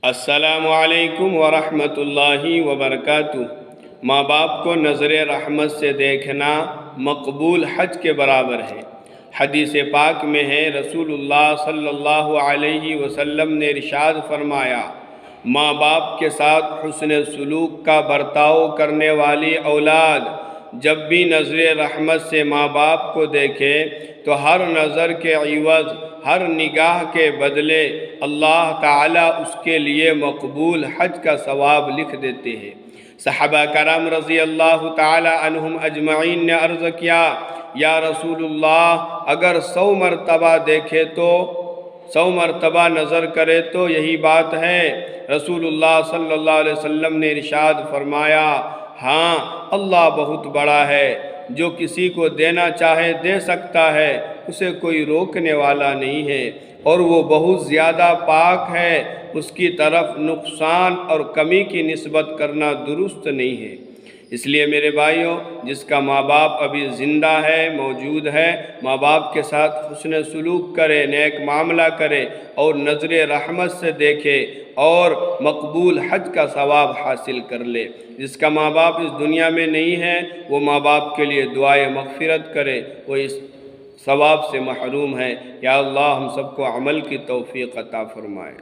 السلام علیکم ورحمۃ اللہ وبرکاتہ۔ ماں باپ کو نظر رحمت سے دیکھنا مقبول حج کے برابر ہے۔ حدیث پاک میں ہے، رسول اللہ صلی اللہ علیہ وسلم نے ارشاد فرمایا، ماں باپ کے ساتھ حسن سلوک کا برتاؤ کرنے والی اولاد جب بھی نظر رحمت سے ماں باپ کو دیکھے تو ہر نظر کے عوض، ہر نگاہ کے بدلے اللہ تعالیٰ اس کے لیے مقبول حج کا ثواب لکھ دیتے ہیں۔ صحابہ کرام رضی اللہ تعالیٰ عنہم اجمعین نے عرض کیا، یا رسول اللہ، اگر 100 مرتبہ دیکھے تو 100 مرتبہ نظر کرے تو یہی بات ہے؟ رسول اللہ صلی اللہ علیہ وسلم نے ارشاد فرمایا، ہاں، اللہ بہت بڑا ہے، جو کسی کو دینا چاہے دے سکتا ہے، اسے کوئی روکنے والا نہیں ہے، اور وہ بہت زیادہ پاک ہے، اس کی طرف نقصان اور کمی کی نسبت کرنا درست نہیں ہے۔ اس لیے میرے بھائیوں، جس کا ماں باپ ابھی زندہ ہے، موجود ہے، ماں باپ کے ساتھ حسن سلوک کرے، نیک معاملہ کرے اور نظر رحمت سے دیکھے اور مقبول حج کا ثواب حاصل کر لے۔ جس کا ماں باپ اس دنیا میں نہیں ہے، وہ ماں باپ کے لیے دعائے مغفرت کرے، وہ اس ثواب سے محروم ہے۔ یا اللہ ہم سب کو عمل کی توفیق عطا فرمائے۔